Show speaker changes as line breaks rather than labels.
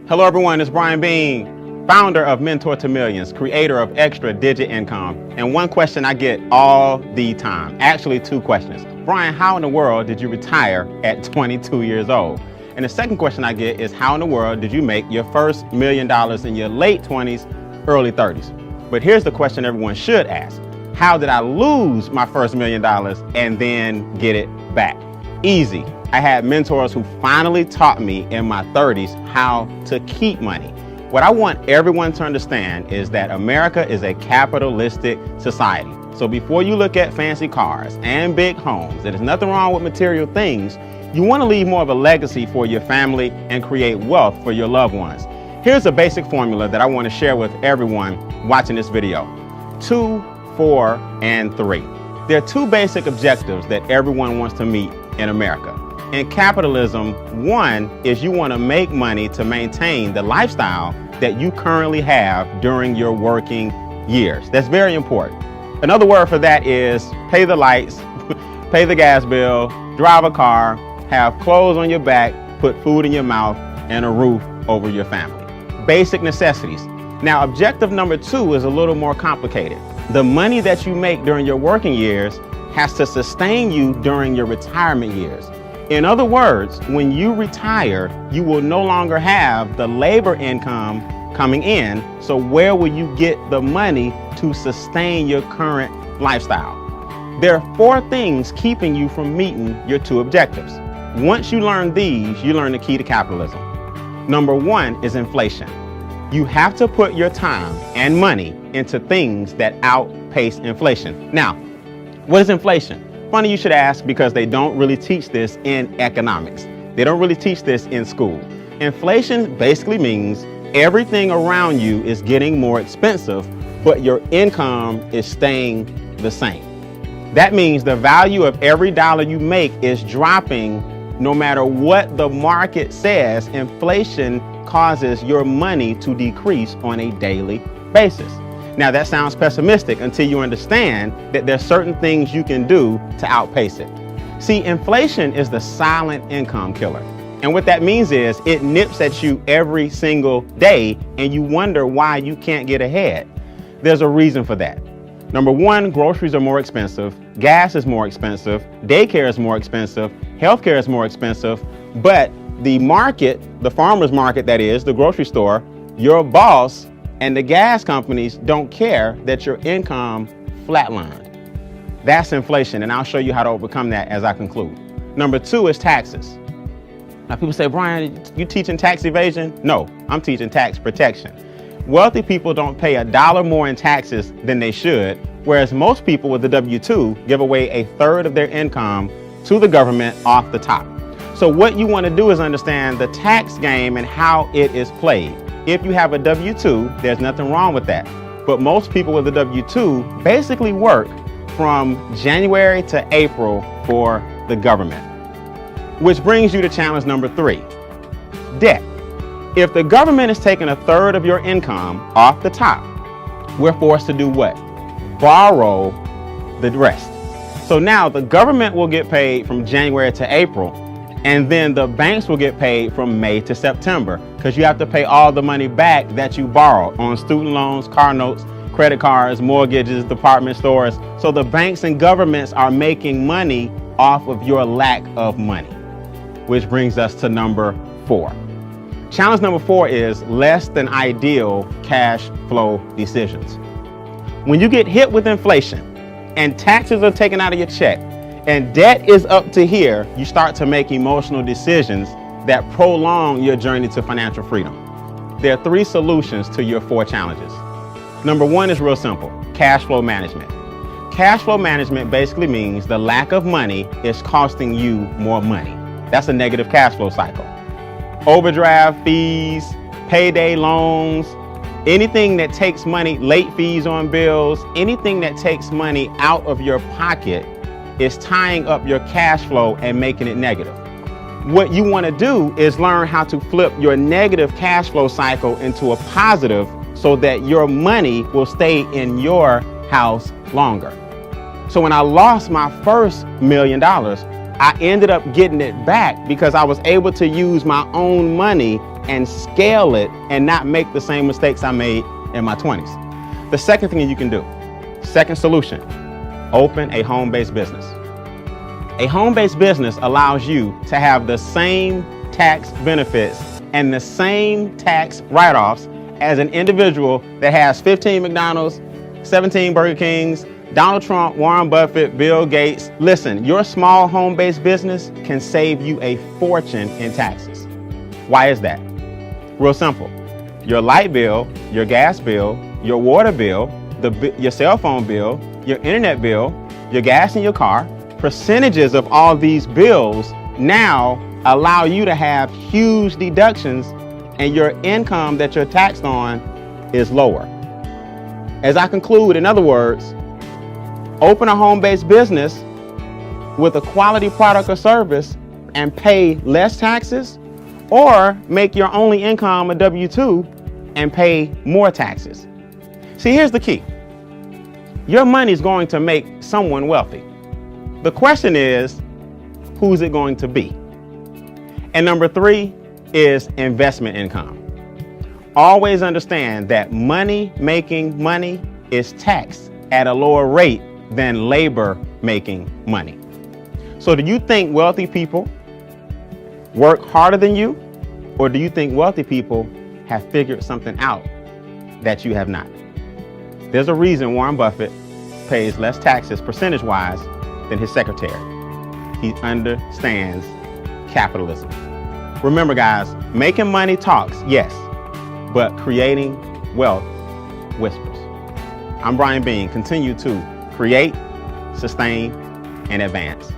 Hello everyone, it's Brian Bean, founder of Mentor to Millions, creator of Extra Digit Income. And one question I get all the time, actually two questions. Brian, how in the world did you retire at 22 years old? And the second question I get is, how in the world did you make your first $1 million in your late 20s, early 30s? But here's the question everyone should ask. How did I lose my first $1 million and then get it back? Easy. I had mentors who finally taught me in my 30s how to keep money. What I want everyone to understand is that America is a capitalistic society. So before you look at fancy cars and big homes, there's nothing wrong with material things. You want to leave more of a legacy for your family and create wealth for your loved ones. Here's a basic formula that I want to share with everyone watching this video. 2, 4, and 3. There are two basic objectives that everyone wants to meet in America. In capitalism, one is you want to make money to maintain the lifestyle that you currently have during your working years. That's very important. Another word for that is pay the lights, pay the gas bill, drive a car, have clothes on your back, put food in your mouth, and a roof over your family. Basic necessities. Now, objective number 2 is a little more complicated. The money that you make during your working years has to sustain you during your retirement years. In other words, when you retire, you will no longer have the labor income coming in. So where will you get the money to sustain your current lifestyle? There are 4 things keeping you from meeting your 2 objectives. Once you learn these, you learn the key to capitalism. Number 1 is inflation. You have to put your time and money into things that outpace inflation. Now, what is inflation? Funny you should ask, because they don't really teach this in economics. They don't really teach this in school. Inflation basically means everything around you is getting more expensive, but your income is staying the same. That means the value of every dollar you make is dropping no matter what the market says. Inflation causes your money to decrease on a daily basis. Now that sounds pessimistic until you understand that there's certain things you can do to outpace it. See, inflation is the silent income killer. And what that means is it nips at you every single day and you wonder why you can't get ahead. There's a reason for that. Number 1, groceries are more expensive, gas is more expensive, daycare is more expensive, healthcare is more expensive, but the market, the farmer's market that is, the grocery store, your boss, and the gas companies don't care that your income flatlined. That's inflation, and I'll show you how to overcome that as I conclude. Number 2 is taxes. Now people say, Brian, you teaching tax evasion? No, I'm teaching tax protection. Wealthy people don't pay $1 more in taxes than they should, whereas most people with the W-2 give away 1/3 of their income to the government off the top. So what you want to do is understand the tax game and how it is played. If you have a W-2, there's nothing wrong with that. But most people with a W-2 basically work from January to April for the government. Which brings you to challenge number 3, debt. If the government is taking 1/3 of your income off the top, we're forced to do what? Borrow the rest. So now the government will get paid from January to April, and then the banks will get paid from May to September, because you have to pay all the money back that you borrowed on student loans, car notes, credit cards, mortgages, department stores. So the banks and governments are making money off of your lack of money. Which brings us to number 4. Challenge number 4 is less than ideal cash flow decisions. When you get hit with inflation and taxes are taken out of your check, and debt is up to here, you start to make emotional decisions that prolong your journey to financial freedom. There are 3 solutions to your 4 challenges. Number 1 is real simple, cash flow management. Cash flow management basically means the lack of money is costing you more money. That's a negative cash flow cycle. Overdraft fees, payday loans, anything that takes money, late fees on bills, anything that takes money out of your pocket is tying up your cash flow and making it negative. What you want to do is learn how to flip your negative cash flow cycle into a positive so that your money will stay in your house longer. So when I lost my first $1 million, I ended up getting it back because I was able to use my own money and scale it and not make the same mistakes I made in my 20s. The second thing you can do, second solution, open a home-based business. A home-based business allows you to have the same tax benefits and the same tax write-offs as an individual that has 15 McDonald's, 17 Burger Kings, Donald Trump, Warren Buffett, Bill Gates. Listen, your small home-based business can save you a fortune in taxes. Why is that? Real simple. Your light bill, your gas bill, your water bill, your cell phone bill, your internet bill, your gas in your car, percentages of all these bills now allow you to have huge deductions, and your income that you're taxed on is lower. As I conclude, in other words, open a home-based business with a quality product or service and pay less taxes, or make your only income a W-2 and pay more taxes. See, here's the key. Your money is going to make someone wealthy. The question is, who's it going to be? And number 3 is investment income. Always understand that making money is taxed at a lower rate than labor making money. So do you think wealthy people work harder than you, or do you think wealthy people have figured something out that you have not? There's a reason Warren Buffett pays less taxes percentage-wise than his secretary. He understands capitalism. Remember, guys, making money talks, yes, but creating wealth whispers. I'm Brian Bean. Continue to create, sustain, and advance.